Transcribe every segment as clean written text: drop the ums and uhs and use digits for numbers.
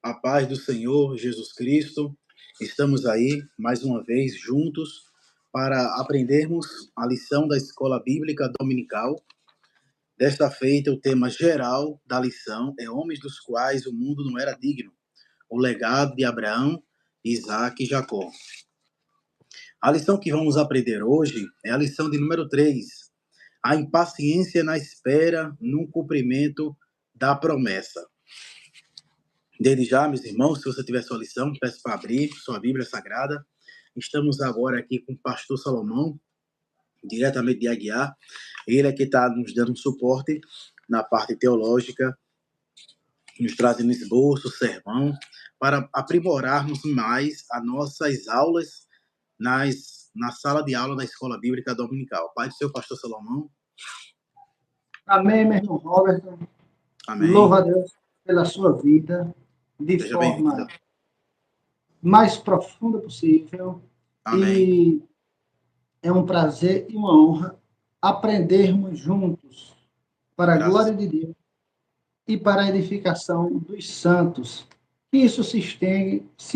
A paz do Senhor Jesus Cristo. Estamos aí mais uma vez juntos para aprendermos a lição da Escola Bíblica Dominical. Desta feita, o tema geral da lição é Homens dos quais o mundo não era digno. O legado de Abraão, Isaac e Jacó. A lição que vamos aprender hoje é a lição de número 3. A impaciência na espera no cumprimento da promessa. Desde já, meus irmãos, se você tiver sua lição, peço para abrir sua Bíblia Sagrada. Estamos agora aqui com o pastor Salomão, diretamente de Aguiar. Ele é que está nos dando um suporte na parte teológica, nos trazendo esboço, sermão, para aprimorarmos mais as nossas aulas na sala de aula da Escola Bíblica Dominical. Pai do seu pastor Salomão. Amém, meu irmão Robert. Amém. Louva a Deus pela sua vida, de Seja forma bem-vindo. mais profunda possível. Amém. E é um prazer e uma honra aprendermos juntos para a Graças. glória de Deus e para a edificação dos santos. Que isso se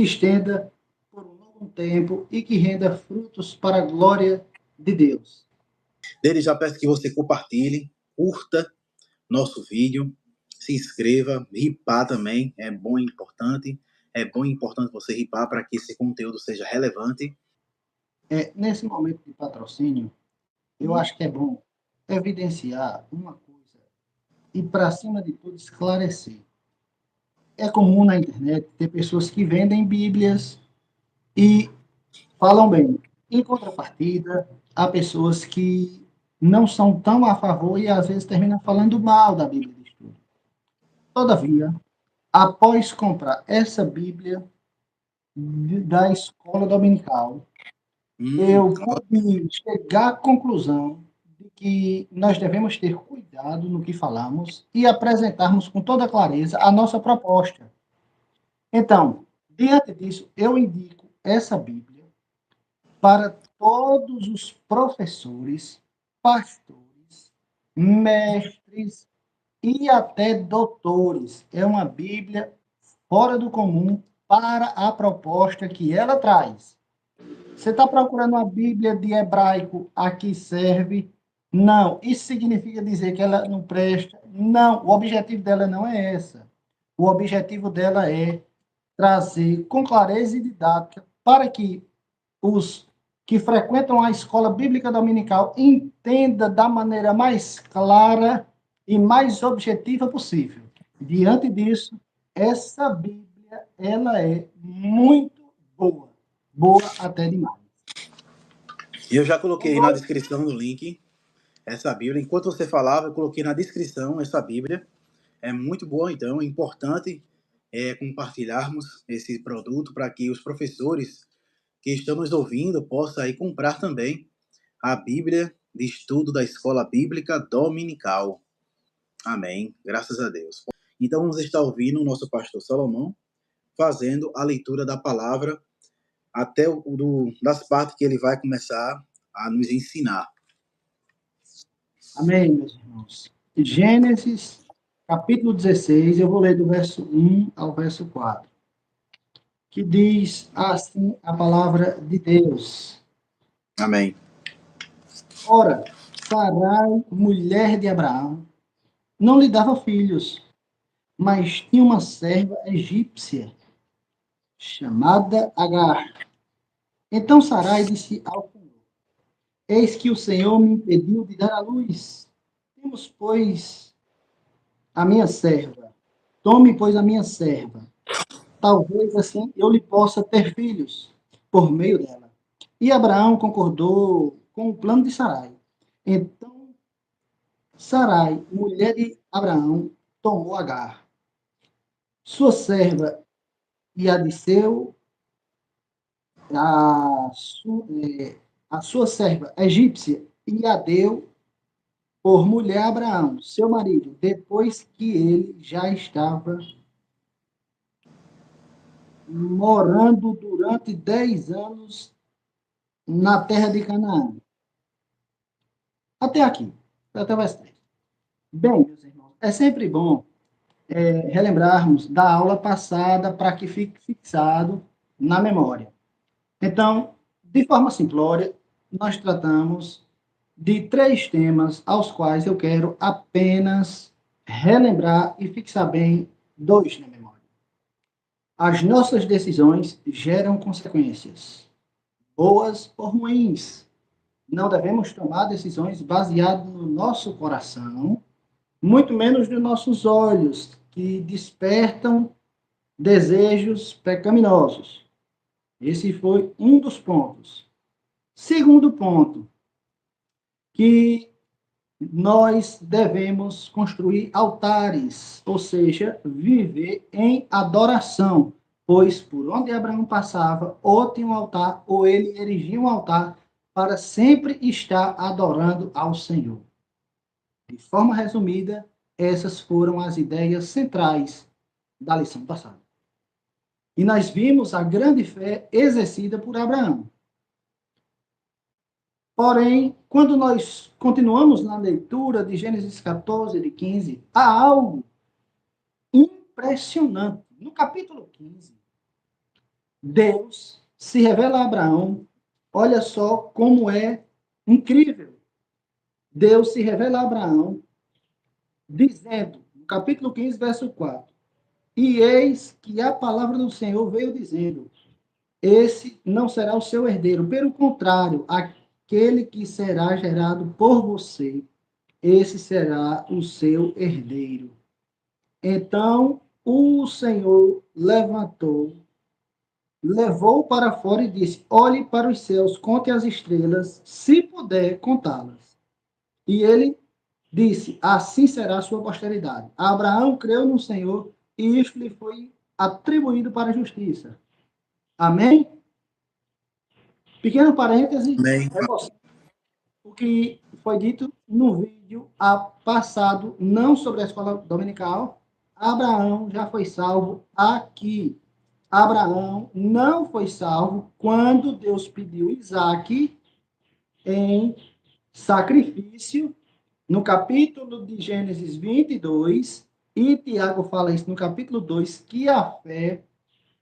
estenda por um longo tempo e que renda frutos para a glória de Deus. Desde já peço que você compartilhe, curta nosso vídeo, se inscreva, ripar também, é bom e importante. É bom e importante você ripar para que esse conteúdo seja relevante. Nesse momento de patrocínio, eu acho que é bom evidenciar uma coisa e, para cima de tudo, esclarecer. É comum na internet ter pessoas que vendem Bíblias e falam bem. Em contrapartida, há pessoas que não são tão a favor e, às vezes, terminam falando mal da Bíblia de Estudo. Todavia, após comprar essa Bíblia da escola dominical, eu pude chegar à conclusão de que nós devemos ter cuidado no que falamos e apresentarmos com toda clareza a nossa proposta. Então, diante disso, eu indico essa Bíblia para todos os professores, pastores, mestres e até doutores. É uma Bíblia fora do comum para a proposta que ela traz. Você está procurando uma Bíblia de hebraico, aqui serve? Não. Isso significa dizer que ela não presta? Não. O objetivo dela não é essa. O objetivo dela é trazer com clareza e didática para que os que frequentam a escola bíblica dominical entendam da maneira mais clara e mais objetiva possível. Diante disso, essa Bíblia ela é muito boa. Boa até demais. Eu já coloquei na descrição do link essa Bíblia. Enquanto você falava, eu coloquei na descrição essa Bíblia. É muito boa, então, é importante compartilharmos esse produto para que os professores que estão nos ouvindo possam aí comprar também a Bíblia de Estudo da Escola Bíblica Dominical. Amém. Graças a Deus. Então, vamos estar ouvindo o nosso pastor Salomão fazendo a leitura da palavra até das partes que ele vai começar a nos ensinar. Amém, meus irmãos. Gênesis, capítulo 16, eu vou ler do verso 1 ao verso 4, que diz assim a palavra de Deus. Amém. Ora, Sarai, mulher de Abraão, não lhe dava filhos, mas tinha uma serva egípcia, chamada Agar. Então Sarai disse ao Senhor: Eis que o Senhor me impediu de dar à luz. Temos, pois, a minha serva. Tome, pois, a minha serva. Talvez assim eu lhe possa ter filhos por meio dela. E Abraão concordou com o plano de Sarai. Então, Sarai, mulher de Abraão, tomou Agar, sua serva, e a de seu, a sua serva egípcia, e a deu por mulher a Abraão, seu marido, depois que ele já estava morando durante 10 anos na terra de Canaã. Até aqui, até o verso 3. Bem, meus irmãos, é sempre bom relembrarmos da aula passada para que fique fixado na memória. Então, de forma simplória, nós tratamos de 3 temas aos quais eu quero apenas relembrar e fixar bem 2 na memória. As nossas decisões geram consequências, boas ou ruins. Não devemos tomar decisões baseadas no nosso coração, muito menos nos nossos olhos, que despertam desejos pecaminosos. Esse foi um dos pontos. Segundo ponto, que nós devemos construir altares, ou seja, viver em adoração, pois por onde Abraão passava, ou tinha um altar, ou ele erigia um altar para sempre estar adorando ao Senhor. De forma resumida, essas foram as ideias centrais da lição passada. E nós vimos a grande fé exercida por Abraão. Porém, quando nós continuamos na leitura de Gênesis 14, de 15, há algo impressionante. No capítulo 15, Deus se revela a Abraão. Olha só como é incrível. Deus se revela a Abraão, dizendo, no capítulo 15, verso 4, e eis que a palavra do Senhor veio dizendo, esse não será o seu herdeiro, pelo contrário, aquele que será gerado por você, esse será o seu herdeiro. Então o Senhor levantou, levou para fora e disse, olhe para os céus, conte as estrelas, se puder contá-las. E ele disse, assim será a sua posteridade. Abraão creu no Senhor e isto lhe foi atribuído para a justiça. Amém? Pequeno parêntese, Amém. o que foi dito no vídeo passado, não sobre a escola dominical, Abraão já foi salvo aqui. Abraão não foi salvo quando Deus pediu Isaque em sacrifício, no capítulo de Gênesis 22, e Tiago fala isso no capítulo 2, que a fé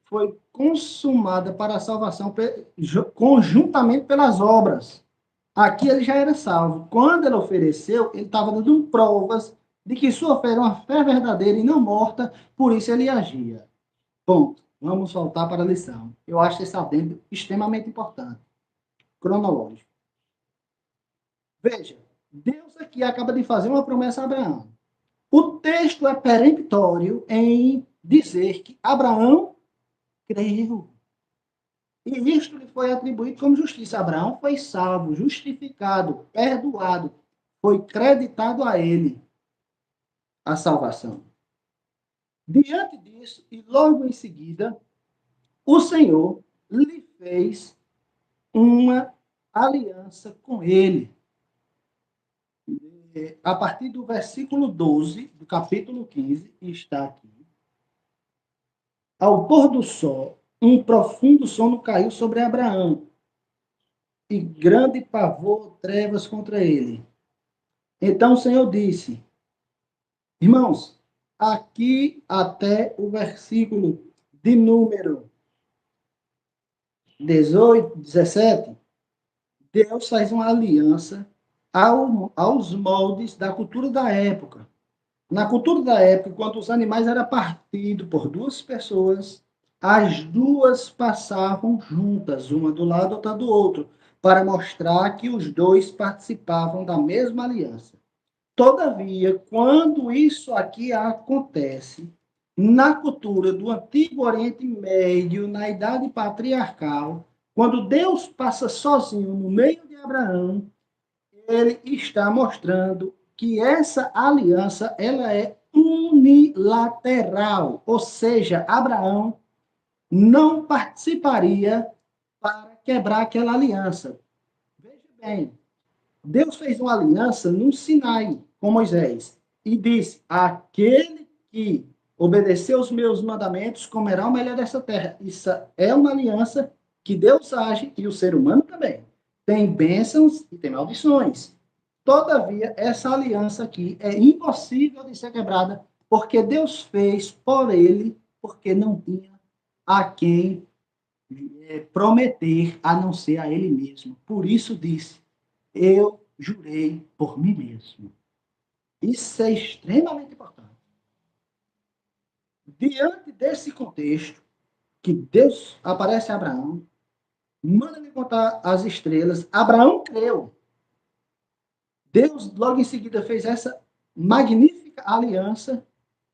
foi consumada para a salvação conjuntamente pelas obras. Aqui ele já era salvo. Quando ele ofereceu, ele estava dando provas de que sua fé era uma fé verdadeira e não morta, por isso ele agia. Ponto. Vamos voltar para a lição. Eu acho esse adendo extremamente importante. Cronológico. Veja, Deus aqui acaba de fazer uma promessa a Abraão. O texto é peremptório em dizer que Abraão creu. E isto lhe foi atribuído como justiça. Abraão foi salvo, justificado, perdoado. Foi creditado a ele a salvação. Diante disso, e logo em seguida, o Senhor lhe fez uma aliança com ele. A partir do versículo 12, do capítulo 15, está aqui. Ao pôr do sol, um profundo sono caiu sobre Abraão, e grande pavor, trevas contra ele. Então o Senhor disse, irmãos, aqui até o versículo de número 18, 17, Deus faz uma aliança aos moldes da cultura da época. Na cultura da época, quando os animais eram partidos por 2 pessoas, as 2 passavam juntas, uma do lado, outra do outro, para mostrar que os 2 participavam da mesma aliança. Todavia, quando isso aqui acontece, na cultura do Antigo Oriente Médio, na Idade Patriarcal, quando Deus passa sozinho no meio de Abraão, ele está mostrando que essa aliança ela é unilateral, ou seja, Abraão não participaria para quebrar aquela aliança. Veja bem, Deus fez uma aliança no Sinai com Moisés e disse, aquele que obedecer os meus mandamentos comerá o melhor dessa terra. Isso é uma aliança que Deus age e o ser humano também. Tem bênçãos e tem maldições. Todavia, essa aliança aqui é impossível de ser quebrada porque Deus fez por ele, porque não tinha a quem prometer a não ser a ele mesmo. Por isso disse: eu jurei por mim mesmo. Isso é extremamente importante. Diante desse contexto, que Deus aparece a Abraão, manda-me contar as estrelas. Abraão creu. Deus, logo em seguida, fez essa magnífica aliança.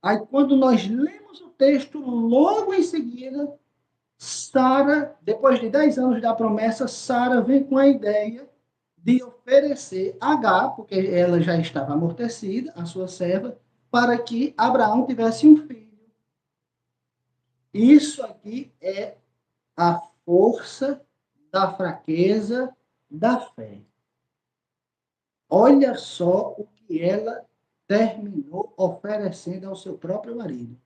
Aí, quando nós lemos o texto, logo em seguida, Sara, depois de 10 anos da promessa, Sara vem com a ideia de oferecer Agar, porque ela já estava amortecida, a sua serva, para que Abraão tivesse um filho. Isso aqui é a força da fraqueza da fé. Olha só o que ela terminou oferecendo ao seu próprio marido.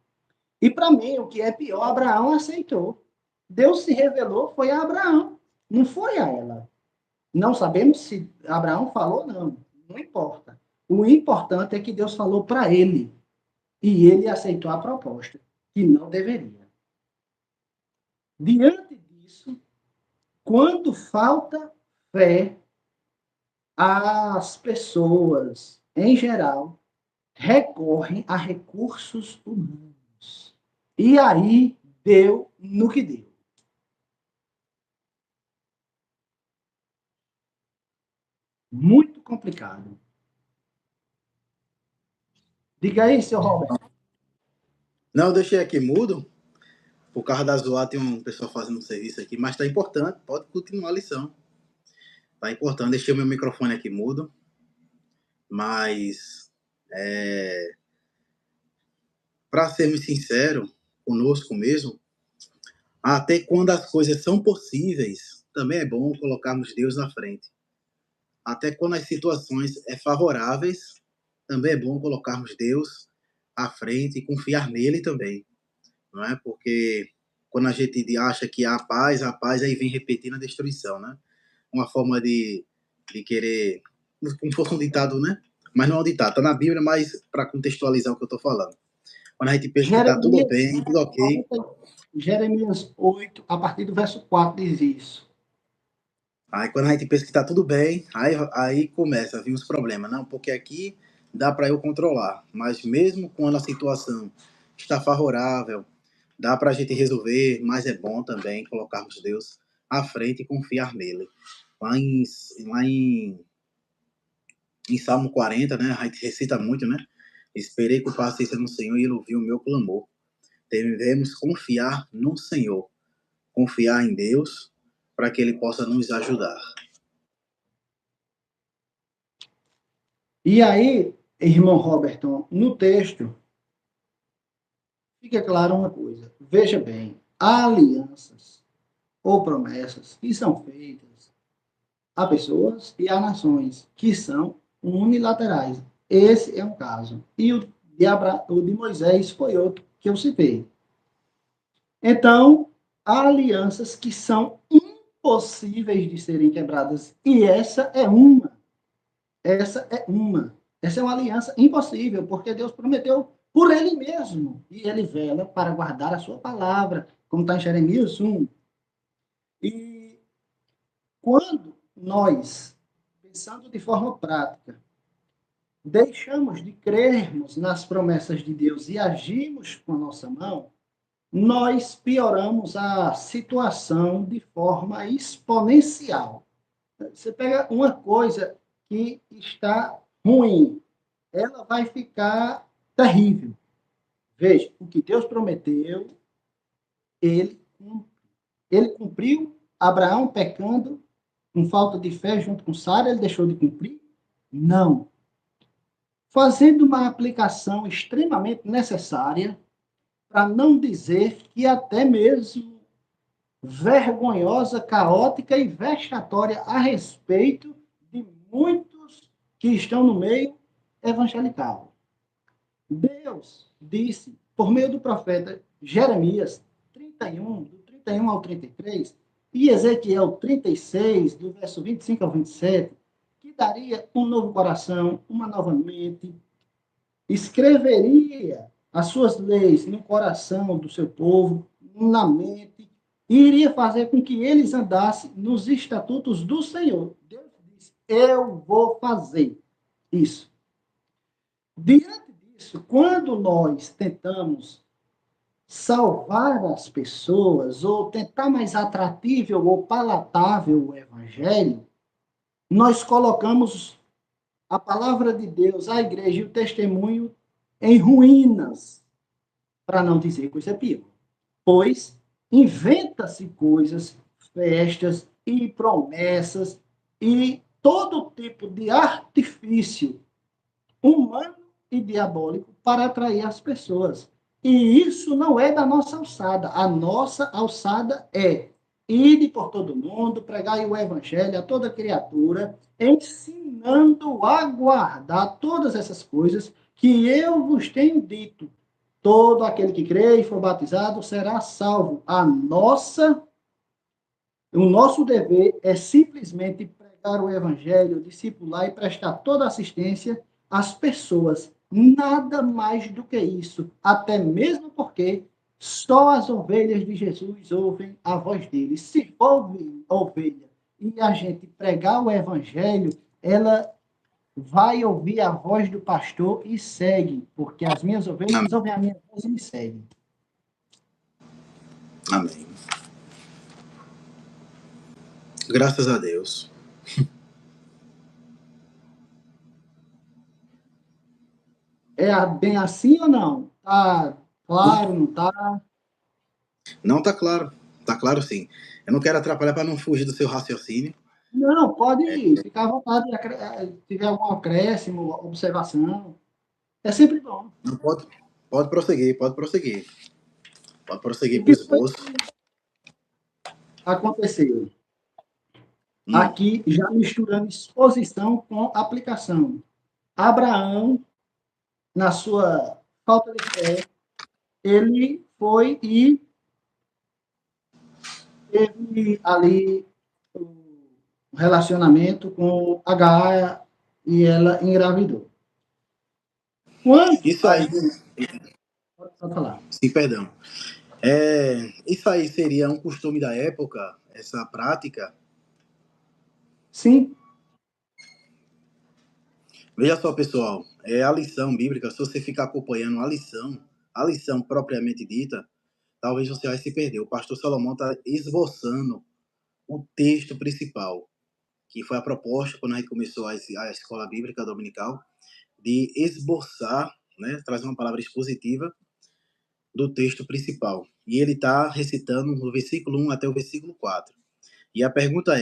E para mim, o que é pior, Abraão aceitou. Deus se revelou, foi a Abraão, não foi a ela. Não sabemos se Abraão falou, não. Não importa. O importante é que Deus falou para ele. E ele aceitou a proposta, que não deveria. Diante disso, quando falta fé, as pessoas, em geral, recorrem a recursos humanos. E aí deu no que deu. Muito complicado. Diga aí, seu Robert. Não, eu deixei aqui mudo. Por causa da zoada, tem um pessoal fazendo um serviço aqui, mas tá importante, pode continuar a lição. Tá importante, deixei o meu microfone aqui mudo, mas para sermos sinceros conosco mesmo, até quando as coisas são possíveis, também é bom colocarmos Deus na frente. Até quando as situações favoráveis, também é bom colocarmos Deus à frente e confiar nele também, não é? Porque quando a gente acha que há paz, aí vem repetindo a destruição, né? Uma forma de querer, como fosse um ditado, né? Mas não é um ditado, tá na Bíblia, mas para contextualizar o que eu estou falando. Quando a gente pensa que está tudo bem, tudo ok. Jeremias 8, a partir do verso 4, diz isso. Aí quando a gente pensa que está tudo bem, aí começa a vir os problemas. Não, porque aqui dá para eu controlar. Mas mesmo quando a situação está favorável, dá para a gente resolver, mas é bom também colocarmos Deus à frente e confiar nele. Lá em Salmo 40, né, a gente recita muito, né? Esperei com paciência no Senhor e ele ouviu o meu clamor. Devemos confiar no Senhor, confiar em Deus, para que ele possa nos ajudar. E aí, irmão Roberton, no texto, fica claro uma coisa. Veja bem, há alianças ou promessas que são feitas a pessoas e a nações que são unilaterais. Esse é um caso. E o de Moisés foi outro que eu citei. Então, há alianças que são impossíveis de serem quebradas. E essa é uma. Essa é uma. Essa é uma aliança impossível, porque Deus prometeu por ele mesmo. E ele vela para guardar a sua palavra, como está em Jeremias 1. E quando nós, pensando de forma prática, deixamos de crermos nas promessas de Deus e agimos com a nossa mão, nós pioramos a situação de forma exponencial. Você pega uma coisa que está ruim, ela vai ficar terrível. Veja, o que Deus prometeu, ele cumpriu. Ele cumpriu, Abraão pecando, com falta de fé junto com Sara, ele deixou de cumprir? Não. Fazendo uma aplicação extremamente necessária, para não dizer que até mesmo vergonhosa, caótica e vexatória a respeito de muitos que estão no meio evangelical. Deus disse, por meio do profeta Jeremias 31, do 31 ao 33, e Ezequiel 36, do verso 25 ao 27, que daria um novo coração, uma nova mente, escreveria as suas leis no coração do seu povo, na mente, e iria fazer com que eles andassem nos estatutos do Senhor. Deus disse: eu vou fazer isso. Diante disso, quando nós tentamos salvar as pessoas ou tentar mais atratível ou palatável o evangelho, nós colocamos a palavra de Deus, a igreja e o testemunho em ruínas, para não dizer coisa pior. Pois inventa-se coisas, festas e promessas e todo tipo de artifício humano e diabólico para atrair as pessoas. E isso não é da nossa alçada. A nossa alçada é ide por todo mundo, pregai o evangelho a toda criatura, ensinando a guardar todas essas coisas que eu vos tenho dito. Todo aquele que crê e for batizado será salvo. O nosso dever é simplesmente pregar o evangelho, discipular e prestar toda assistência às pessoas. Nada mais do que isso. Até mesmo porque só as ovelhas de Jesus ouvem a voz dele. Se ouve ovelha e a gente pregar o evangelho, ela vai ouvir a voz do pastor e segue, porque as minhas ovelhas ouvem a minha voz e me seguem. Amém. Graças a Deus. É bem assim ou não? Tá claro, não tá? Não, tá claro. Tá claro, sim. Eu não quero atrapalhar para não fugir do seu raciocínio. Não, pode ficar à vontade, se tiver algum acréscimo, observação. É sempre bom. Não pode prosseguir, pode prosseguir. Pode O prosseguir para o que foi esboço. que aconteceu? Aqui, já misturando exposição com aplicação. Abraão, na sua falta de fé, ele foi e teve ali um relacionamento com Agar e ela engravidou. Quando Isso a aí, gente... Pode falar. sim, perdão. Isso aí seria um costume da época, essa prática. Sim. Veja só, pessoal, a lição bíblica, se você ficar acompanhando a lição propriamente dita, talvez você vai se perder. O pastor Salomão está esboçando o texto principal, que foi a proposta, quando a gente começou a escola bíblica dominical, de esboçar, né, trazer uma palavra expositiva do texto principal. E ele está recitando no versículo 1 até o versículo 4. E a pergunta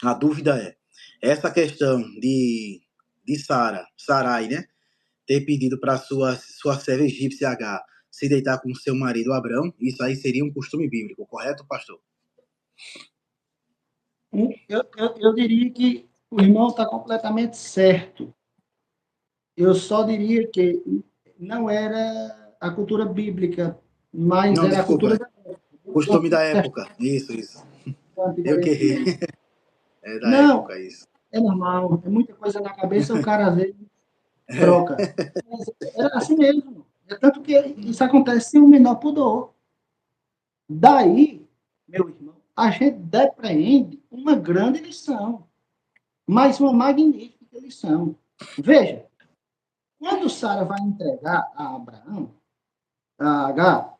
a dúvida essa questão de Sarai, né, ter pedido para sua serva egípcia H se deitar com seu marido Abrão, isso aí seria um costume bíblico, correto, pastor? Eu diria que o irmão está completamente certo. Eu só diria que não era a cultura bíblica, mas Não, era a cultura desculpa, da época, do costume da Antigo época, isso. Eu que errei, Testamento. é da Não, época isso. é normal, é muita coisa na cabeça, o cara às vezes troca. Mas era assim mesmo. É tanto que isso acontece sem o menor pudor. Daí, meu irmão, a gente depreende uma grande lição, mas uma magnífica lição. Veja, quando Sara vai entregar a Abraão, a Agar,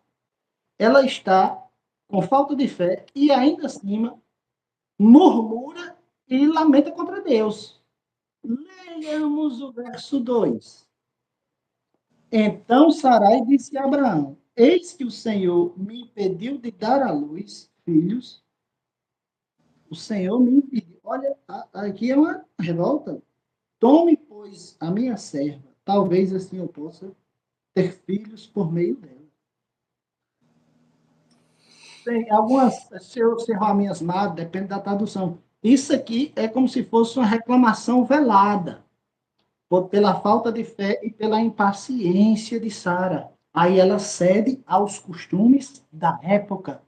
ela está com falta de fé e ainda assim murmura e lamenta contra Deus. Leiamos o verso 2. Então Sarai disse a Abraão: eis que o Senhor me impediu de dar à luz filhos. O Senhor me impediu. Olha, aqui é uma revolta. Tome, pois, a minha serva. Talvez assim eu possa ter filhos por meio dela. Tem algumas, se eu cerrar minhas madas, depende da tradução. Isso aqui é como se fosse uma reclamação velada, pela falta de fé e pela impaciência de Sara. Aí ela cede aos costumes da época,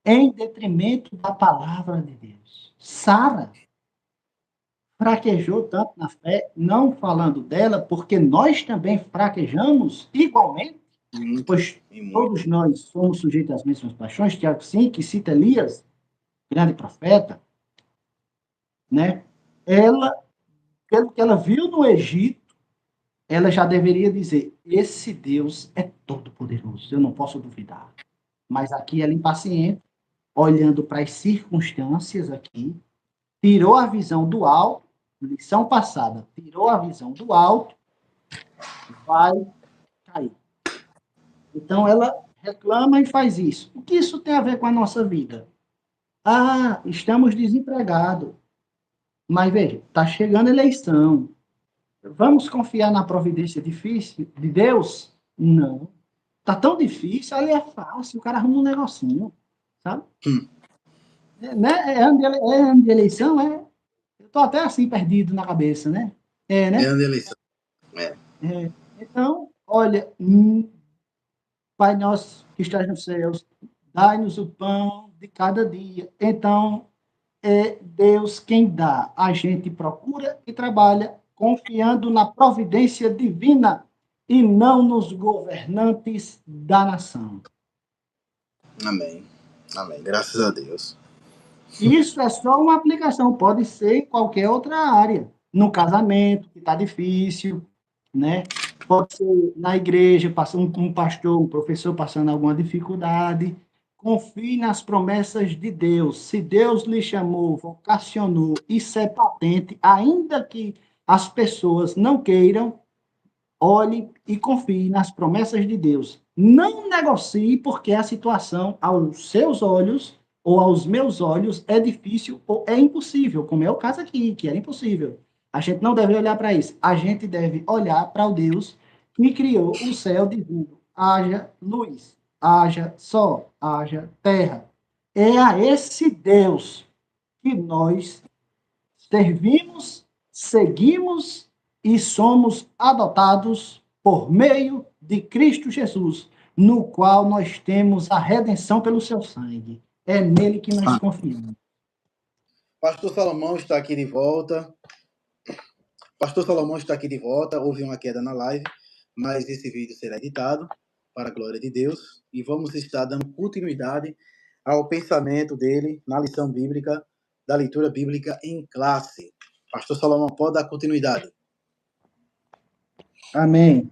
em detrimento da palavra de Deus. Sara fraquejou tanto na fé, não falando dela, porque nós também fraquejamos igualmente, Muito, pois e muito. todos nós somos sujeitos às mesmas paixões. Tiago 5, que cita Elias, grande profeta, né? Ela, pelo que ela viu no Egito, ela já deveria dizer: esse Deus é todo-poderoso, eu não posso duvidar. Mas aqui ela impaciente, olhando para as circunstâncias aqui, tirou a visão do alto, lição passada, tirou a visão do alto, vai cair. Então ela reclama e faz isso. O que isso tem a ver com a nossa vida? Ah, estamos desempregados. Mas veja, está chegando a eleição. Vamos confiar na providência difícil de Deus? Não. Está tão difícil, ali é fácil, o cara arruma um negocinho, sabe? Né? É ano de eleição, é. Eu estou até assim perdido na cabeça, né? É, É né? a eleição. É. É. Então, olha, Pai nosso que estás nos céus, dai-nos o pão de cada dia. Então, é Deus quem dá. A gente procura e trabalha confiando na providência divina e não nos governantes da nação. Amém. Amém. Graças a Deus. Isso é só uma aplicação, pode ser em qualquer outra área. No casamento, que está difícil, né? Pode ser na igreja, passando um pastor, um professor passando alguma dificuldade. Confie nas promessas de Deus. Se Deus lhe chamou, vocacionou, isso é patente, ainda que as pessoas não queiram, olhe e confie nas promessas de Deus. Não negocie porque a situação, aos seus olhos ou aos meus olhos, é difícil ou é impossível, como é o caso aqui, que era impossível. A gente não deve olhar para isso. A gente deve olhar para o Deus que criou o céu dizendo: haja luz, haja sol, haja terra. É a esse Deus que nós servimos, seguimos e somos adotados por meio de Cristo Jesus, no qual nós temos a redenção pelo seu sangue. É nele que nós Ah, confiamos. Pastor Salomão está aqui de volta. Pastor Salomão está aqui de volta. Houve uma queda na live, mas esse vídeo será editado para a glória de Deus e vamos estar dando continuidade ao pensamento dele na lição bíblica, da leitura bíblica em classe. Pastor Salomão, pode dar continuidade. Amém.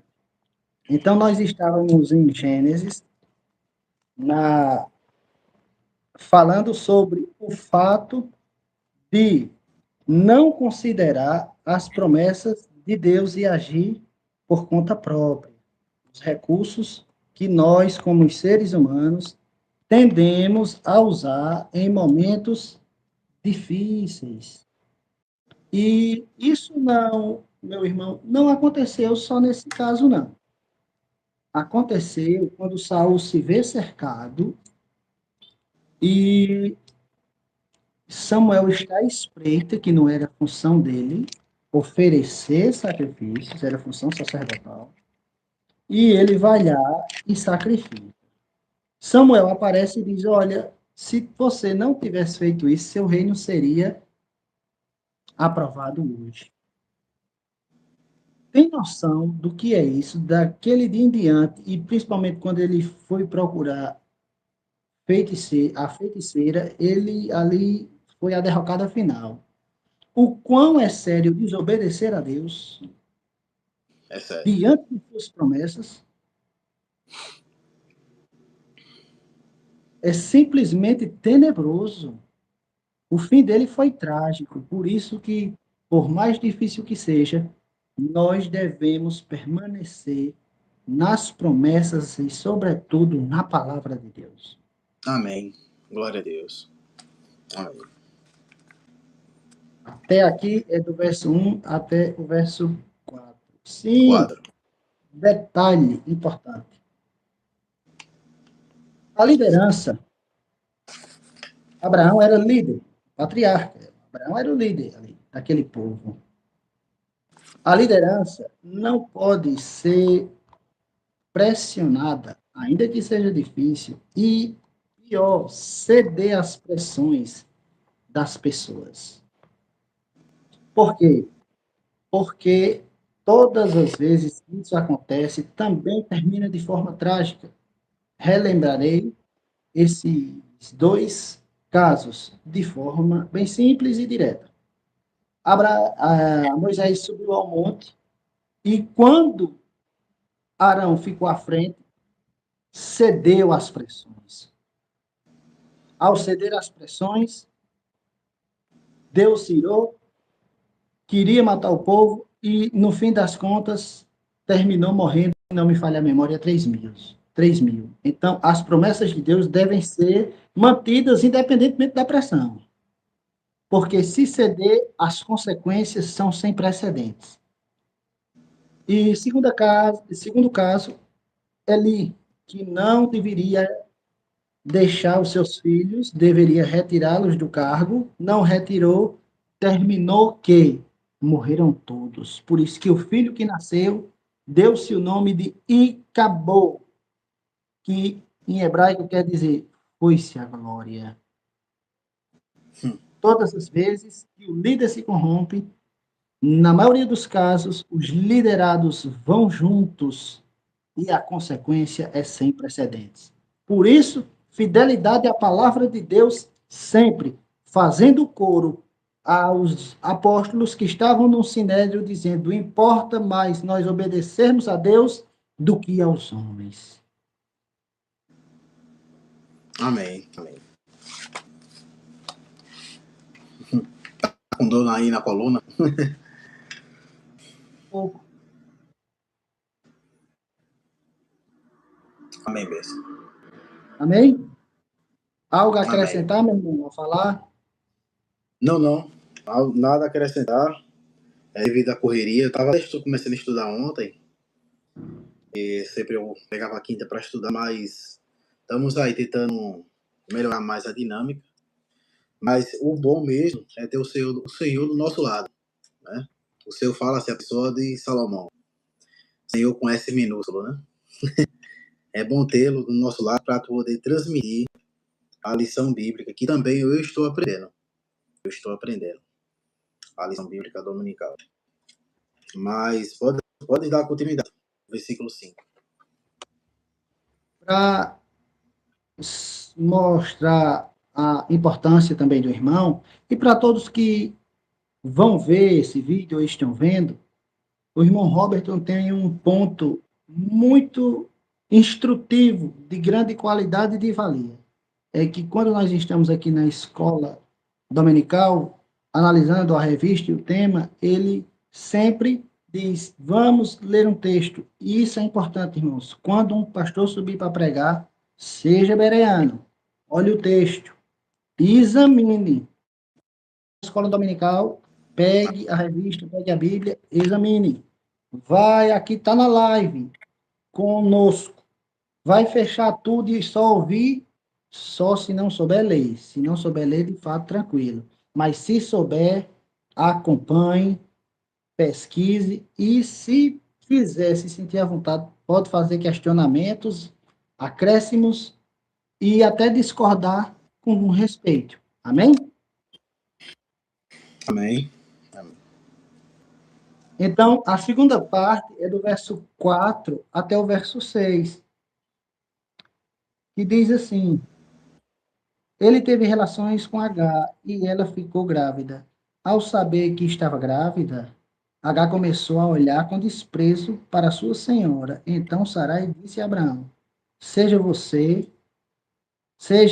Então, nós estávamos em Gênesis, falando sobre o fato de não considerar as promessas de Deus e agir por conta própria. Os recursos que nós, como seres humanos, tendemos a usar em momentos difíceis. E isso não, meu irmão, não aconteceu só nesse caso, não. Aconteceu quando Saul se vê cercado e Samuel está à espreita, que não era função dele, oferecer sacrifícios, era função sacerdotal, e ele vai lá e sacrifica. Samuel aparece e diz: olha, se você não tivesse feito isso, seu reino seria aprovado hoje. Tem noção do que é isso? Daquele dia em diante, e principalmente quando ele foi procurar a feiticeira, ele ali foi a derrocada final. O quão é sério desobedecer a Deus É sério. diante de suas promessas é simplesmente tenebroso. O fim dele foi trágico, por isso que, por mais difícil que seja, nós devemos permanecer nas promessas e, sobretudo, na palavra de Deus. Amém. Glória a Deus. Amém. Até aqui é do verso 1 até o verso 4. Sim, Quadro. detalhe importante. A liderança. Abraão era líder, patriarca. Abraão era o líder ali, daquele povo. A liderança não pode ser pressionada, ainda que seja difícil, e pior, ceder às pressões das pessoas. Por quê? Porque todas as vezes que isso acontece, também termina de forma trágica. Relembrarei esses dois casos de forma bem simples e direta. Moisés subiu ao monte e quando Arão ficou à frente, cedeu às pressões. Ao ceder às pressões, Deus se irou, queria matar o povo e, no fim das contas, terminou morrendo, se não me falha a memória, 3.000. 3.000. Então, as promessas de Deus devem ser mantidas independentemente da pressão. Porque se ceder, as consequências são sem precedentes. E segundo caso, Eli, que não deveria deixar os seus filhos, deveria retirá-los do cargo, não retirou, terminou que morreram todos. Por isso que o filho que nasceu deu-se o nome de Icabô, que em hebraico quer dizer foi-se a glória. Todas as vezes que o líder se corrompe, na maioria dos casos, os liderados vão juntos e a consequência é sem precedentes. Por isso, fidelidade à palavra de Deus sempre, fazendo coro aos apóstolos que estavam no sinédrio dizendo: importa mais nós obedecermos a Deus do que aos homens. Amém. Amém. Com dor aí na coluna. Pouco. Amém, bênção. Amém? Algo a Amém. acrescentar, meu irmão, a falar? Não. Nada a acrescentar. É devido à correria. Eu estava começando a estudar ontem. E sempre eu pegava a quinta para estudar, mas estamos aí tentando melhorar mais a dinâmica. Mas o bom mesmo é ter o Senhor do nosso lado, né? O Senhor fala assim, a pessoa de Salomão. O Senhor com S minúsculo, né? É bom tê-lo do nosso lado para poder transmitir a lição bíblica, que também eu estou aprendendo. Eu estou aprendendo a lição bíblica dominical. Mas pode dar continuidade. Versículo 5. Para mostrar a importância também do irmão, e para todos que vão ver esse vídeo ou estão vendo, o irmão Roberton tem um ponto muito instrutivo, de grande qualidade e de valia. É que quando nós estamos aqui na escola dominical, analisando a revista e o tema, ele sempre diz: vamos ler um texto. E isso é importante, irmãos. Quando um pastor subir para pregar, seja bereano, olhe o texto, examine. Escola dominical, pegue a revista, pegue a Bíblia, examine. Vai, aqui está na live, conosco. Vai fechar tudo e só ouvir, só se não souber ler. Se não souber ler, de fato, tranquilo. Mas se souber, acompanhe, pesquise e se quiser se sentir à vontade, pode fazer questionamentos, acréscimos e até discordar com respeito. Amém? Amém. Então, a segunda parte é do verso 4 até o verso 6, que diz assim: ele teve relações com H e ela ficou grávida. Ao saber que estava grávida, H começou a olhar com desprezo para sua senhora. Então Sarai disse a Abraão: seja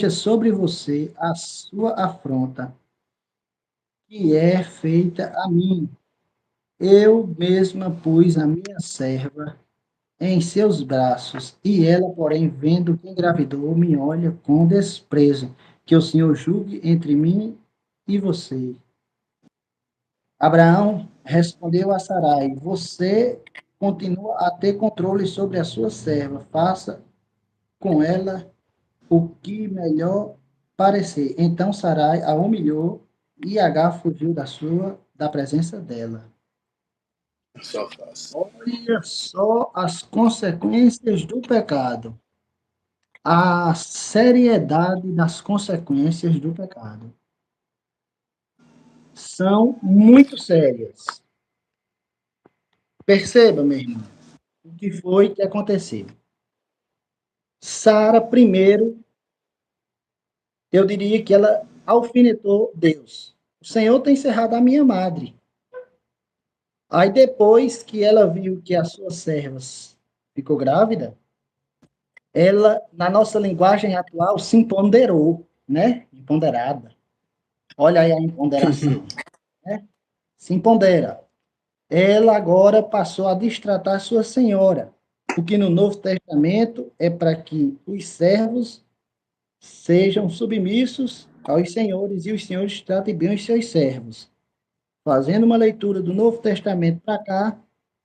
sobre você a sua afronta, que é feita a mim. Eu mesma pus a minha serva em seus braços, e ela, porém, vendo que engravidou, me olha com desprezo. Que o Senhor julgue entre mim e você. Abraão respondeu a Sarai: você continua a ter controle sobre a sua serva, faça com ela o que melhor parecer. Então Sarai a humilhou e Agar fugiu da presença dela. Só faço. Olha só as consequências do pecado. A seriedade das consequências do pecado. são muito sérias. Perceba, meu irmão, o que foi que aconteceu. Sara, primeiro, eu diria que ela alfinetou Deus. O Senhor tem encerrado a minha madre. Aí depois que ela viu que as suas servas ficou grávida, ela, na nossa linguagem atual, se empoderou, né? Empoderada. Olha aí a empoderação, né? Se empodera. Ela agora passou a destratar sua senhora, o que no Novo Testamento é para que os servos sejam submissos aos senhores e os senhores tratem bem os seus servos. Fazendo uma leitura do Novo Testamento para cá,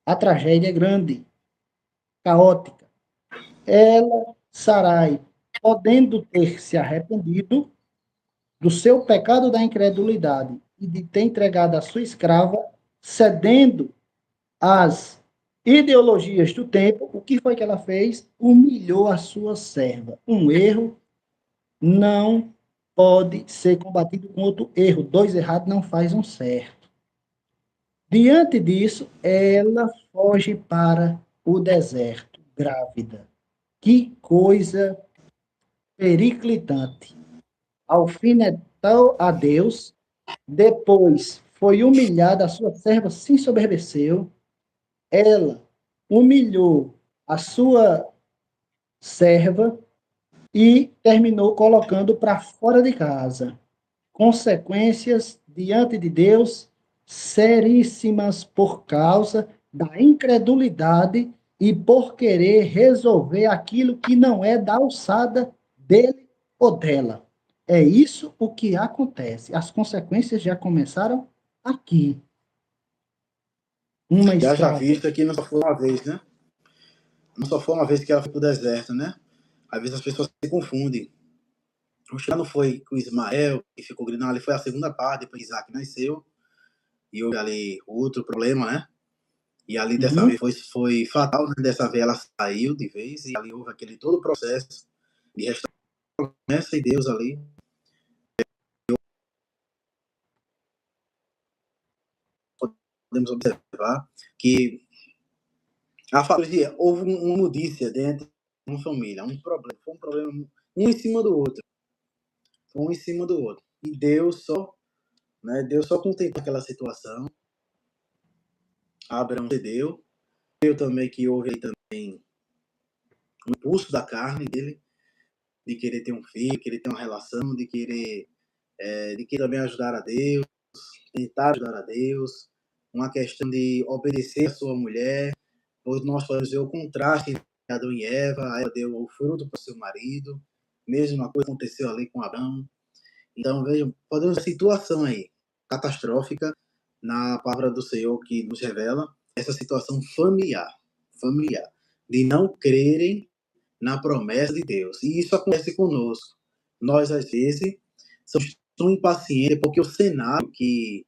a tragédia é grande, caótica. Ela, Sarai, podendo ter se arrependido do seu pecado da incredulidade e de ter entregado a sua escrava, cedendo às ideologias do tempo, o que foi que ela fez? Humilhou a sua serva. Um erro não pode ser combatido com outro erro. Dois errados não faz um certo. Diante disso, ela foge para o deserto, grávida. Que coisa periclitante. Alfinetou a Deus, depois foi humilhada, a sua serva se ensoberbeceu, ela humilhou a sua serva e terminou colocando para fora de casa. Consequências diante de Deus seríssimas por causa da incredulidade e por querer resolver aquilo que não é da alçada dele ou dela. É isso o que acontece. As consequências já começaram aqui. Uma Já escrava. visto que não só foi uma vez, né? Não só foi uma vez que ela foi pro deserto, né? Às vezes as pessoas se confundem. O já não foi com Ismael, que ficou gritando, ali foi a segunda parte, depois que Isaac nasceu, e houve ali outro problema, né? E ali dessa vez foi fatal, né? Dessa vez ela saiu de vez, e ali houve aquele todo o processo de restauração e Deus ali. Podemos observar que a família, houve uma notícia dentro de uma família, foi um problema um em cima do outro. Um em cima do outro. E Deus só, né? Deus só contemplou aquela situação. Abraão cedeu. Eu também que houve aí também um impulso da carne dele, de querer ter um filho, querer ter uma relação, de querer também ajudar a Deus, tentar ajudar a Deus, uma questão de obedecer a sua mulher. Hoje nós podemos ver o contraste de Adão e Eva. Ela deu o fruto para o seu marido. Mesma coisa aconteceu ali com Abraão. Então, vejam, podemos ver a situação aí, catastrófica, na palavra do Senhor que nos revela essa situação familiar, de não crerem na promessa de Deus. E isso acontece conosco. Nós, às vezes, somos tão impacientes porque o cenário que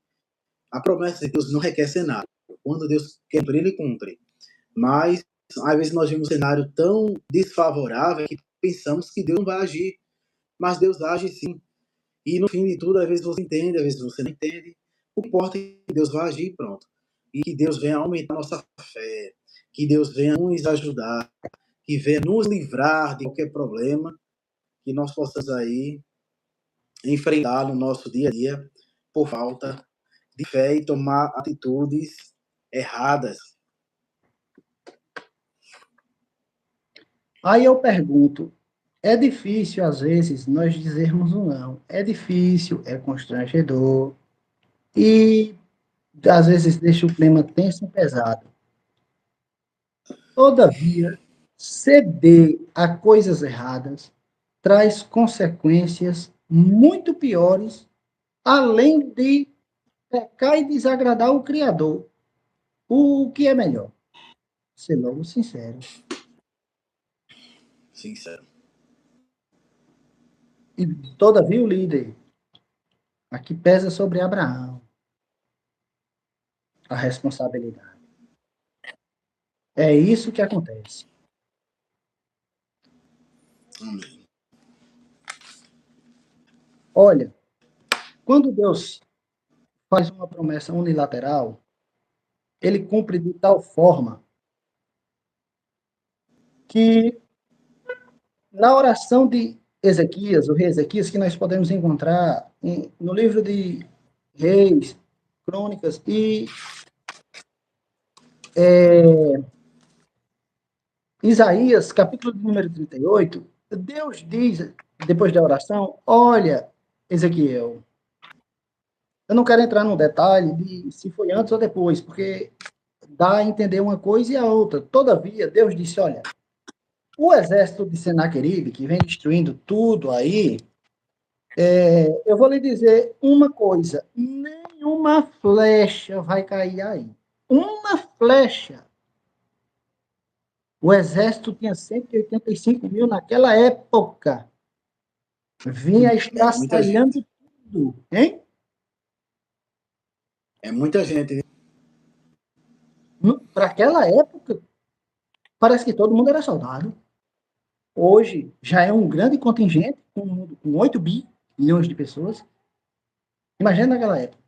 a promessa de Deus não requer cenário. Quando Deus quer cumprir, ele cumpre. Mas, às vezes, nós vemos um cenário tão desfavorável que pensamos que Deus não vai agir. Mas Deus age sim. E no fim de tudo, às vezes você entende, às vezes você não entende. O que importa é que Deus vai agir, pronto. E que Deus venha aumentar a nossa fé, que Deus venha nos ajudar, que venha nos livrar de qualquer problema que nós possamos aí enfrentar no nosso dia a dia por falta de fé e tomar atitudes erradas. Aí eu pergunto, é difícil às vezes nós dizermos um não. É difícil, é constrangedor e às vezes deixa o clima tenso e pesado. Todavia, ceder a coisas erradas traz consequências muito piores, além de pecar e desagradar o Criador. O que é melhor? Ser logo sincero. Sincero. E, todavia, o líder, aqui pesa sobre Abraão a responsabilidade. É isso que acontece. Amém. Olha, quando Deus faz uma promessa unilateral, ele cumpre de tal forma que na oração de Ezequias, o rei Ezequias, que nós podemos encontrar no livro de Reis, Crônicas e Isaías, capítulo de número 38, Deus diz, depois da oração, olha, Ezequiel, eu não quero entrar no detalhe de se foi antes ou depois, porque dá a entender uma coisa e a outra. Todavia, Deus disse, olha, o exército de Senaqueribe, que vem destruindo tudo aí, eu vou lhe dizer uma coisa, nenhuma flecha vai cair aí. Uma flecha. O exército tinha 185 mil naquela época. Vinha É muita gente. estraçalhando tudo, hein? É muita gente. Para aquela época, parece que todo mundo era soldado. Hoje já é um grande contingente, com 8 bilhões de pessoas. Imagina naquela época.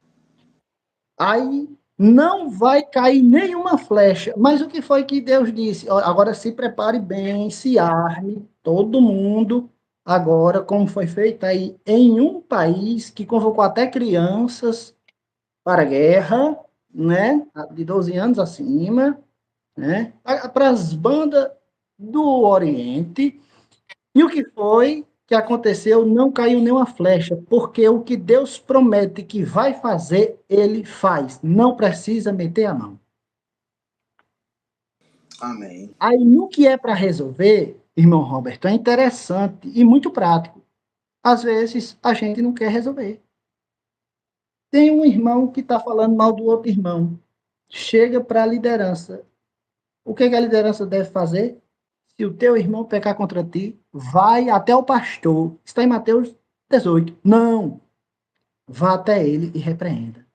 Aí não vai cair nenhuma flecha. Mas o que foi que Deus disse? Agora se prepare bem, se arme, todo mundo. Agora, como foi feito aí em um país que convocou até crianças para a guerra, né? De 12 anos acima, né? Para as bandas do Oriente. E o que foi que aconteceu? Não caiu nenhuma flecha, porque o que Deus promete que vai fazer, ele faz. Não precisa meter a mão. Amém. Aí, no que é para resolver, irmão Roberto, é interessante e muito prático. Às vezes, a gente não quer resolver. Tem um irmão que está falando mal do outro irmão. Chega para a liderança. O que a liderança deve fazer? Se o teu irmão pecar contra ti, vai até o pastor. Está em Mateus 18. Não. Vá até ele e repreenda.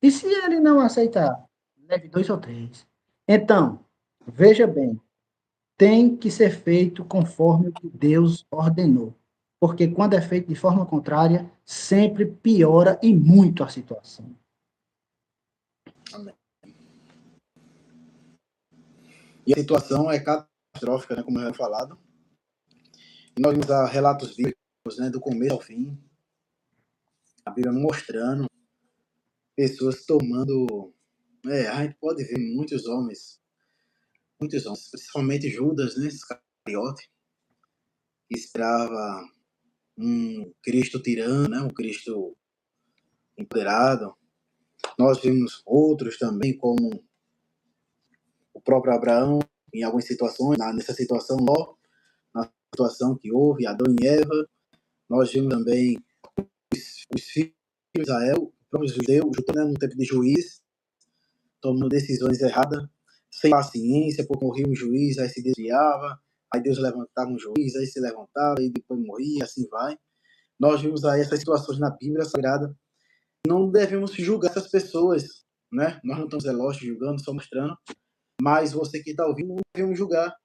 E se ele não aceitar, leve 2 ou 3. Então, veja bem, tem que ser feito conforme o que Deus ordenou. Porque quando é feito de forma contrária, sempre piora e muito a situação. Amém. E a situação é catastrófica, né, como eu já falado. E nós vimos relatos bíblicos, né, do começo ao fim. A Bíblia mostrando pessoas tomando. A gente pode ver muitos homens, principalmente Judas, né, Iscariote, que esperava um Cristo tirano, né, um Cristo empoderado. Nós vimos outros também, como o próprio Abraão, em algumas situações, nessa situação, Ló, na situação que houve, Adão e Eva. Nós vimos também os filhos de Israel, o próprio judeu, né, no tempo de juiz, tomando decisões erradas, sem paciência, porque morria um juiz, aí se desviava, aí Deus levantava um juiz, aí se levantava, e depois morria, assim vai. Nós vimos aí essas situações na Bíblia Sagrada. Não devemos julgar essas pessoas, né? Nós não estamos elogiando, julgando, só mostrando. Mas você que está ouvindo, não devemos julgar.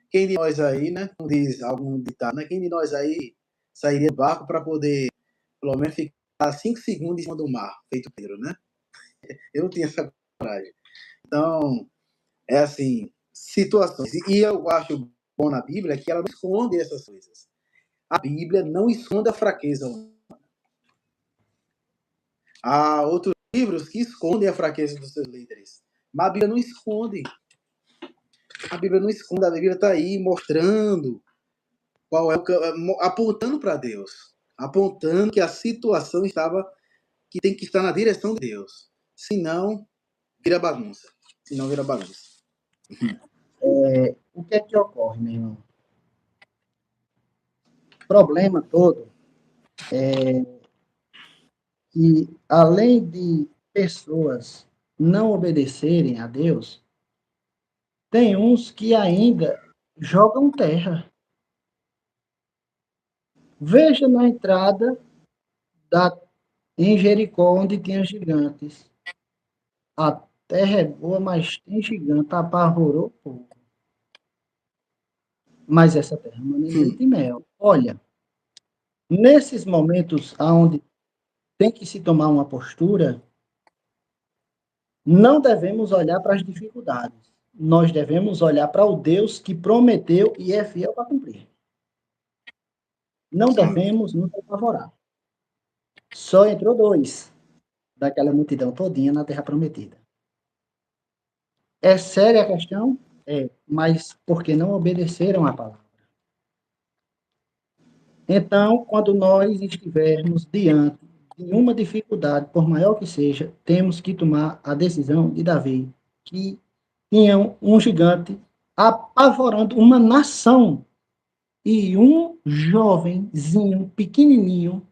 Quem de nós aí, né? Como diz algum ditado, né? Quem de nós aí sairia do barco para poder, pelo menos, ficar 5 segundos em cima do mar, feito Pedro, né? Eu não tinha essa coragem. Então, é assim, situações. E eu acho bom na Bíblia que ela não esconde essas coisas. A Bíblia não esconde a fraqueza humana. Há outros livros que escondem a fraqueza dos seus líderes. Mas a Bíblia não esconde. A Bíblia não esconde. A Bíblia está aí mostrando qual é apontando para Deus. Apontando que a situação que tem que estar na direção de Deus. Senão, vira bagunça. Senão, vira bagunça. O que é que ocorre, meu irmão? O problema todo é que, além de pessoas não obedecerem a Deus, tem uns que ainda jogam terra. Veja na entrada em Jericó, onde tinha gigantes. A terra é boa, mas tem gigante, apavorou o povo. Mas essa terra manda leite e mel. Olha, nesses momentos onde tem que se tomar uma postura, não devemos olhar para as dificuldades. Nós devemos olhar para o Deus que prometeu e é fiel para cumprir. Não devemos nos apavorar. Só entrou 2 daquela multidão todinha na Terra Prometida. É séria a questão? É, mas porque não obedeceram à palavra. Então, quando nós estivermos diante de uma dificuldade, por maior que seja, temos que tomar a decisão de Davi, que tinha um gigante apavorando uma nação. E um jovenzinho, pequenininho,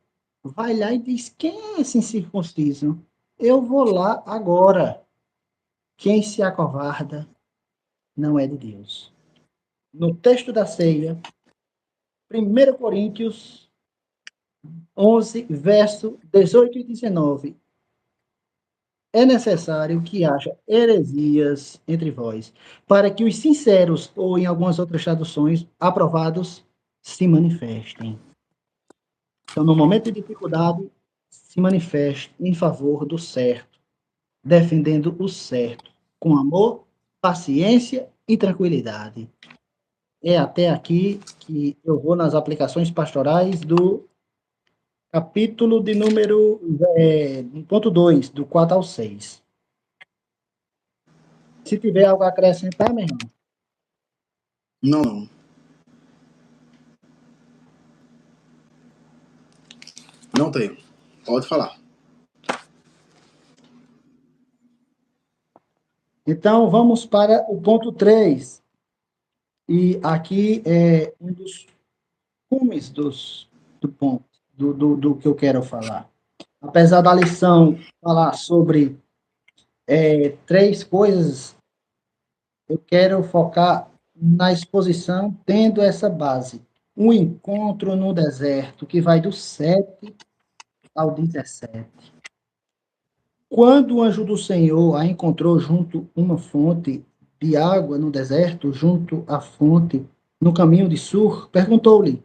vai lá e diz: quem é esse incircunciso? Eu vou lá agora. Quem se acovarda não é de Deus. No texto da ceia, 1 Coríntios 11, verso 18 e 19. É necessário que haja heresias entre vós, para que os sinceros, ou em algumas outras traduções, aprovados, se manifestem. Então, no momento de dificuldade, se manifeste em favor do certo, defendendo o certo, com amor, paciência e tranquilidade. É até aqui que eu vou nas aplicações pastorais do capítulo de número ponto 2, do 4 ao 6. Se tiver algo a acrescentar, meu irmão. Não. Não tenho. Pode falar. Então, vamos para o ponto 3. E aqui é um dos cumes do ponto, do que eu quero falar. Apesar da lição falar sobre 3 coisas, eu quero focar na exposição tendo essa base. Um encontro no deserto, que vai do 7 ao 17. Quando o anjo do Senhor a encontrou junto a uma fonte de água no deserto, junto à fonte, no caminho de Sur, perguntou-lhe: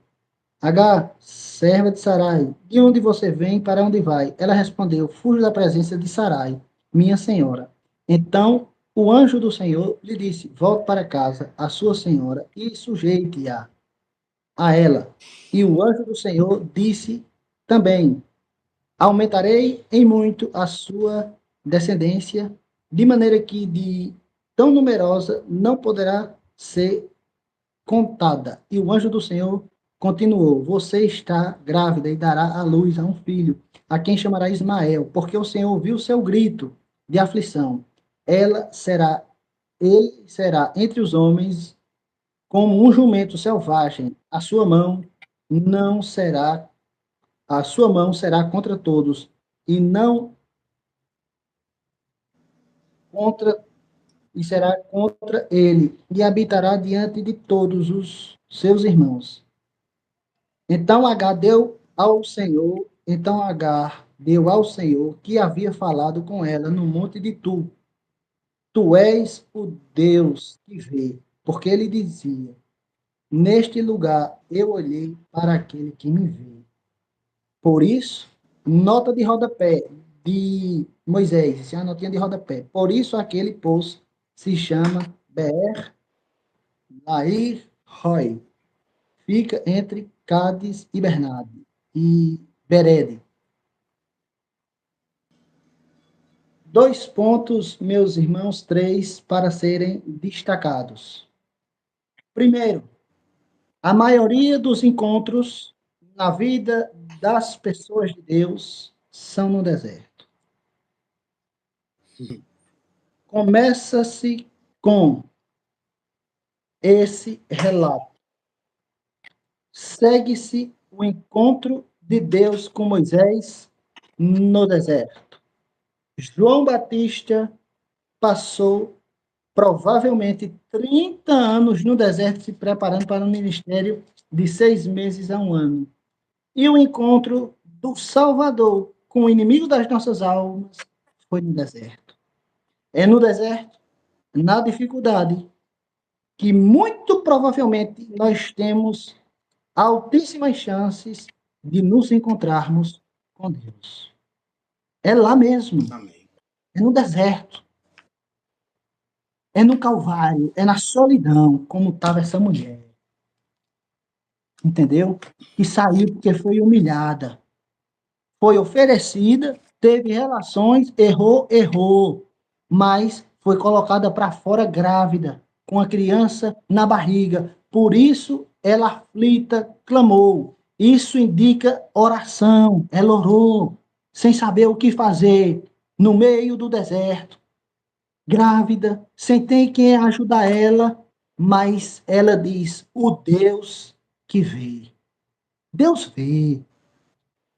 Agar, serva de Sarai, de onde você vem e para onde vai? Ela respondeu: fujo da presença de Sarai, minha senhora. Então o anjo do Senhor lhe disse: volte para casa, a sua senhora, e sujeite-a a ela. E o anjo do Senhor disse também: aumentarei em muito a sua descendência, de maneira que de tão numerosa não poderá ser contada. E o anjo do Senhor continuou: você está grávida e dará à luz a um filho, a quem chamará Ismael, porque o Senhor ouviu o seu grito de aflição. Ele será entre os homens como um jumento selvagem. A sua mão será contra todos e não contra e será contra ele, e habitará diante de todos os seus irmãos. Então Agar deu ao Senhor que havia falado com ela no monte de Tu. Tu és o Deus que vê, porque ele dizia: neste lugar eu olhei para aquele que me vê. Por isso, nota de rodapé de Moisés, isso é uma notinha de rodapé. Por isso aquele poço se chama Beer Lair Roy. Fica entre Cádiz e Bernarde e Berede. 2 pontos, meus irmãos, 3 para serem destacados. Primeiro, a maioria dos encontros na vida das pessoas de Deus são no deserto. Começa-se com esse relato. Segue-se o encontro de Deus com Moisés no deserto. João Batista passou provavelmente 30 anos no deserto se preparando para um ministério de 6 meses a 1 ano. E o encontro do Salvador com o inimigo das nossas almas foi no deserto. É no deserto, na dificuldade, que muito provavelmente nós temos altíssimas chances de nos encontrarmos com Deus. É lá mesmo. Amém. É no deserto. É no Calvário. É na solidão, como estava essa mulher. Entendeu? Que saiu porque foi humilhada. Foi oferecida, teve relações, errou. Mas foi colocada para fora grávida, com a criança na barriga. Por isso, ela aflita clamou. Isso indica oração. Ela orou, sem saber o que fazer, no meio do deserto, grávida, sem ter quem ajudar ela, mas ela diz: o Deus que vê. Deus vê.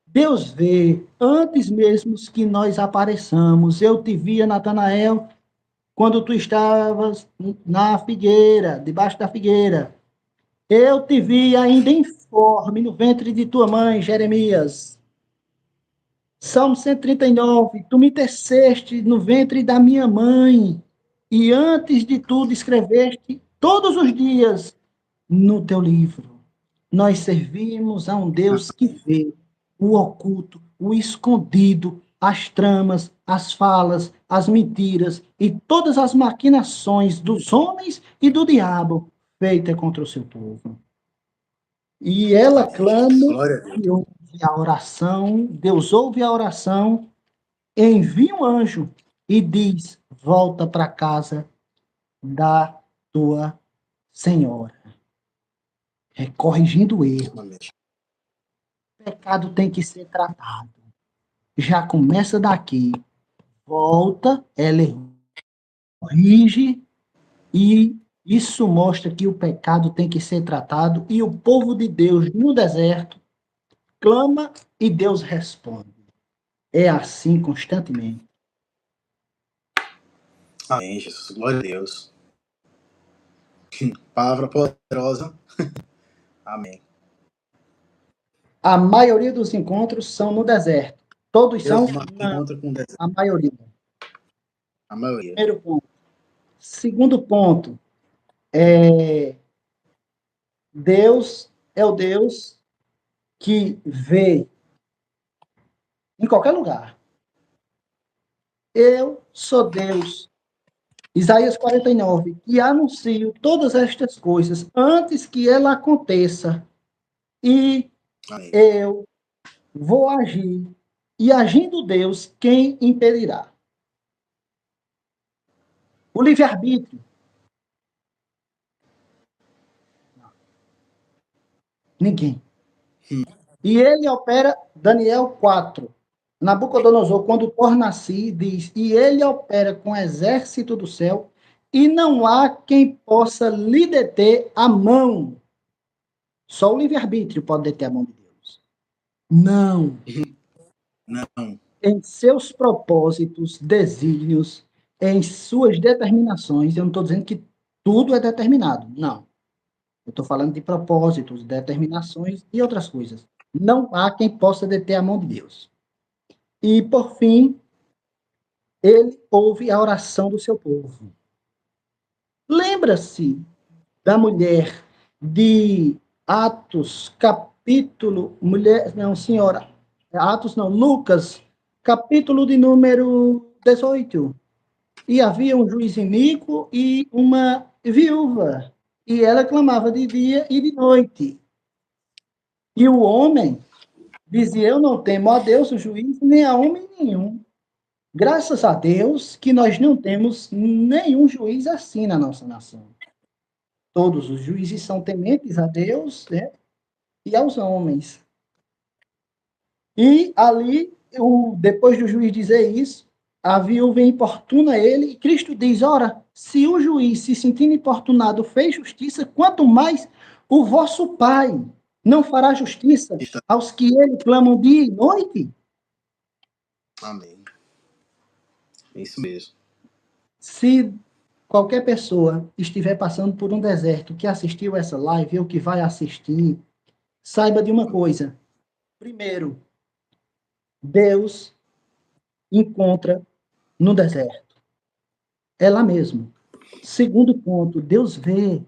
Deus vê, antes mesmo que nós apareçamos. Eu te via, Natanael, quando tu estavas na figueira, debaixo da figueira. Eu te vi ainda informe no ventre de tua mãe, Jeremias. Salmo 139, tu me teceste no ventre da minha mãe, e antes de tudo escreveste todos os dias no teu livro. Nós servimos a um Deus que vê o oculto, o escondido, as tramas, as falas, as mentiras e todas as maquinações dos homens e do diabo feitas contra o seu povo. E ela Amém, Jesus. clama Glória a Deus. e ouve a oração, Deus ouve a oração, envia um anjo e diz: volta para casa da tua senhora. É corrigindo o erro. Amém. O pecado tem que ser tratado. Já começa daqui. Volta, ela corrige e isso mostra que o pecado tem que ser tratado e o povo de Deus no deserto clama e Deus responde. É assim constantemente. Amém, Jesus. Glória a Deus. Palavra poderosa. Amém. A maioria dos encontros são no deserto. Todos Deus são? marca Não. encontro com o deserto. A maioria. A maioria. Primeiro ponto. Segundo ponto. Deus é o Deus que vê em qualquer lugar. Eu sou Deus. Isaías 49. E anuncio todas estas coisas antes que ela aconteça. E Amém. eu vou agir. E agindo Deus, quem impedirá? O livre-arbítrio. Ninguém. E ele opera, Daniel 4. Nabucodonosor, quando torna-se, diz: e ele opera com o exército do céu, e não há quem possa lhe deter a mão. Só o livre-arbítrio pode deter a mão de Deus. Não. Não. Em seus propósitos, desígnios, em suas determinações, eu não estou dizendo que tudo é determinado. Não. Eu estou falando de propósitos, determinações e outras coisas. Não há quem possa deter a mão de Deus. E, por fim, ele ouve a oração do seu povo. Lembra-se da mulher de Atos, capítulo, mulher, não, senhora, Atos não, Lucas, capítulo de número 18. E havia um juiz iníquo e uma viúva, e ela clamava de dia e de noite. E o homem dizia: eu não temo a Deus, o juiz, nem a homem nenhum. Graças a Deus que nós não temos nenhum juiz assim na nossa nação. Todos os juízes são tementes a Deus, né, e aos homens. E ali, depois do juiz dizer isso, a viúva importuna ele, e Cristo diz: ora, se o juiz se sentindo importunado fez justiça, quanto mais o vosso Pai não fará justiça aos que ele clamam dia e noite? Amém. É isso mesmo. Se qualquer pessoa estiver passando por um deserto, que assistiu essa live ou que vai assistir, saiba de uma coisa. Primeiro, Deus encontra no deserto. É lá mesmo. Segundo ponto, Deus vê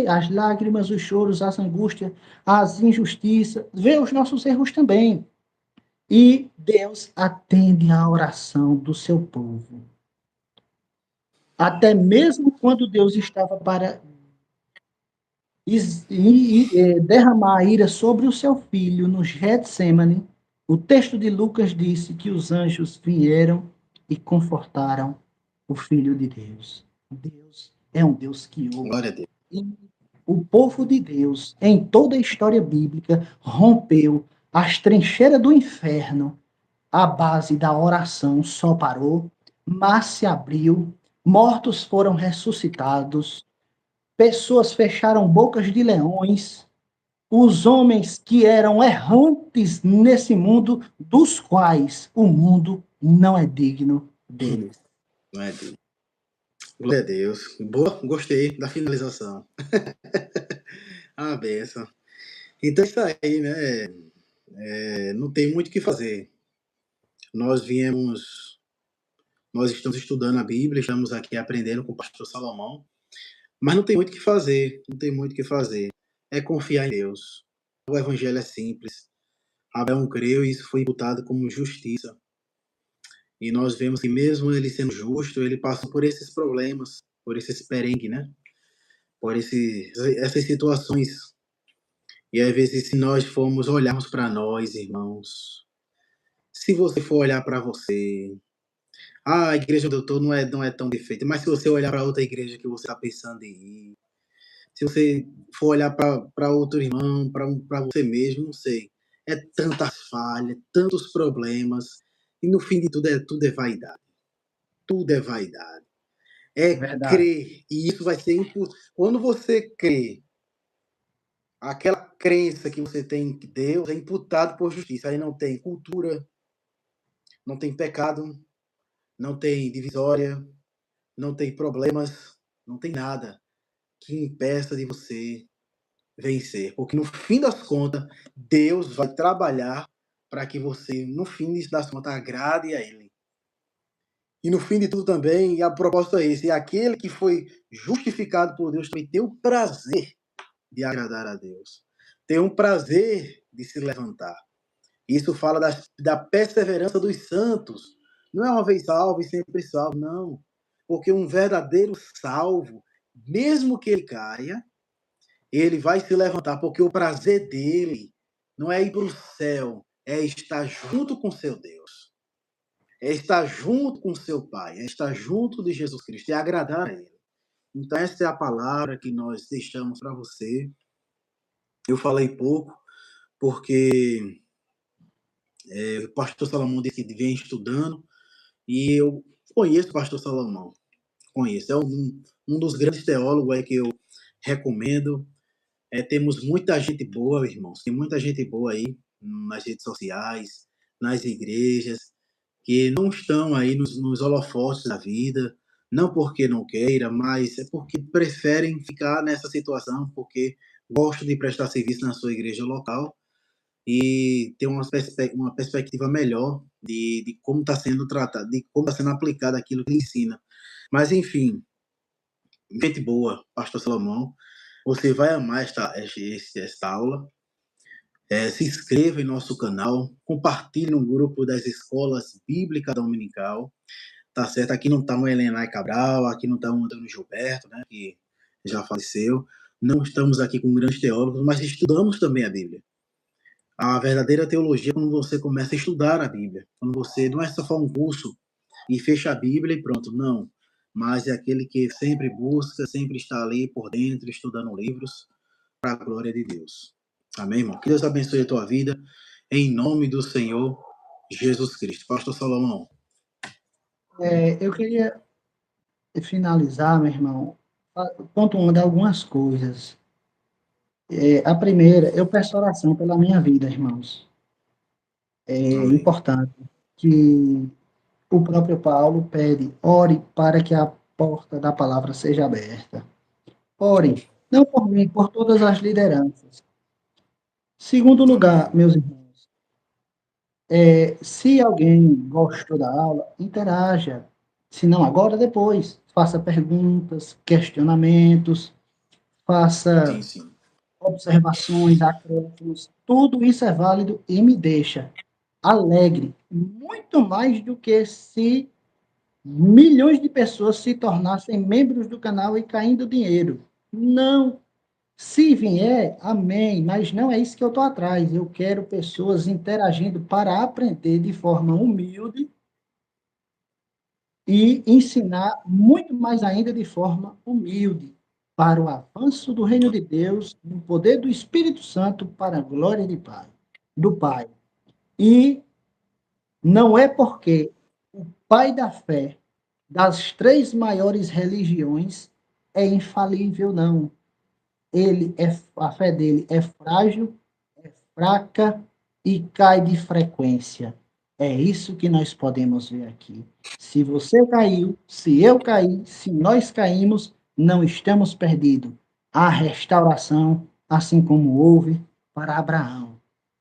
as lágrimas, os choros, as angústias, as injustiças, vê os nossos erros também. E Deus atende à oração do seu povo. Até mesmo quando Deus estava para derramar a ira sobre o seu filho no Getsemane, o texto de Lucas disse que os anjos vieram e confortaram o Filho de Deus. Deus é um Deus que ouve. Glória a Deus. E o povo de Deus, em toda a história bíblica, rompeu as trincheiras do inferno. A base da oração só parou, mar se abriu, mortos foram ressuscitados, pessoas fecharam bocas de leões, os homens que eram errantes nesse mundo, dos quais o mundo não é digno deles. Não é Deus. Glória a Deus. Boa, gostei da finalização. A benção. Então é isso aí, né? Não tem muito o que fazer. Nós estamos estudando a Bíblia, estamos aqui aprendendo com o pastor Salomão, mas não tem muito o que fazer, não tem muito o que fazer. É confiar em Deus. O evangelho é simples. Abraão creu e isso foi imputado como justiça. E nós vemos que mesmo ele sendo justo, ele passou por esses problemas, por esses perrengues, né? Por essas situações. E às vezes, se nós formos olharmos para nós, irmãos, se você for olhar para você, a igreja onde eu estou não é tão perfeita, mas se você olhar para outra igreja que você está pensando em ir, se você for olhar para outro irmão, para você mesmo, não sei, é tantas falhas, tantos problemas, e no fim de tudo é vaidade. Tudo é vaidade. É Verdade. crer, e isso vai ser quando você crê, aquela crença que você tem em Deus é imputado por justiça. Aí não tem cultura, não tem pecado, não tem divisória, não tem problemas, não tem nada que impeça de você vencer. Porque no fim das contas, Deus vai trabalhar para que você, no fim das contas, agrade a Ele. E no fim de tudo também, a propósito é esse, aquele que foi justificado por Deus também tem o prazer de agradar a Deus. Tem um prazer de se levantar. Isso fala da perseverança dos santos. Não é uma vez salvo e sempre salvo, não. Porque um verdadeiro salvo, mesmo que ele caia, ele vai se levantar, porque o prazer dele não é ir para o céu, é estar junto com seu Deus. É estar junto com seu Pai, é estar junto de Jesus Cristo, é agradar a Ele. Então, essa é a palavra que nós deixamos para você. Eu falei pouco, porque o pastor Salomão disse que vem estudando, e eu conheço o pastor Salomão. Conheço. É um dos grandes teólogos aí que eu recomendo. Temos muita gente boa, irmãos. Tem muita gente boa aí nas redes sociais, nas igrejas, que não estão aí nos holofotes da vida, não porque não queira, mas é porque preferem ficar nessa situação, porque gostam de prestar serviço na sua igreja local e ter uma perspectiva melhor de como está sendo tratado, de como está sendo aplicado aquilo que ele ensina. Mas, enfim, gente boa, pastor Salomão, você vai amar esta aula. Se inscreva em nosso canal, compartilhe no grupo das escolas bíblicas dominical, tá certo? Aqui não está o Helenay Cabral, aqui não está o Antônio Gilberto, né, que já faleceu. Não estamos aqui com grandes teólogos, mas estudamos também a Bíblia. A verdadeira teologia é quando você começa a estudar a Bíblia. Quando você não é só um curso e fecha a Bíblia e pronto, não. Mas é aquele que sempre busca, sempre está ali por dentro, estudando livros para a glória de Deus. Amém, irmão? Que Deus abençoe a tua vida, em nome do Senhor Jesus Cristo. Pastor Salomão. Eu queria finalizar, meu irmão, pontuando algumas coisas. A primeira, eu peço oração pela minha vida, irmãos. É Amém. importante que o próprio Paulo pede, ore para que a porta da palavra seja aberta. Ore, não por mim, por todas as lideranças. Segundo lugar, meus irmãos, se alguém gostou da aula, interaja. Se não agora, depois. Faça perguntas, questionamentos, faça Sim. observações, acréscimos. Tudo isso é válido e me deixa. alegre, muito mais do que se milhões de pessoas se tornassem membros do canal e caindo dinheiro. Não. Se vier, amém, mas não é isso que eu estou atrás. Eu quero pessoas interagindo para aprender de forma humilde e ensinar muito mais ainda de forma humilde, para o avanço do reino de Deus, no poder do Espírito Santo, para a glória de Pai, do Pai. E não é porque o pai da fé das três maiores religiões é infalível, não. A fé dele é frágil, é fraca e cai de frequência. É isso que nós podemos ver aqui. Se você caiu, se eu caí, se nós caímos, não estamos perdidos. Há restauração, assim como houve para Abraão.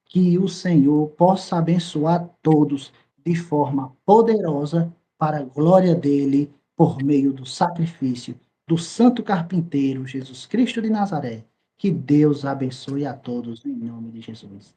Que o Senhor possa abençoar todos de forma poderosa para a glória dele, por meio do sacrifício do Santo Carpinteiro, Jesus Cristo de Nazaré. Que Deus abençoe a todos, em nome de Jesus.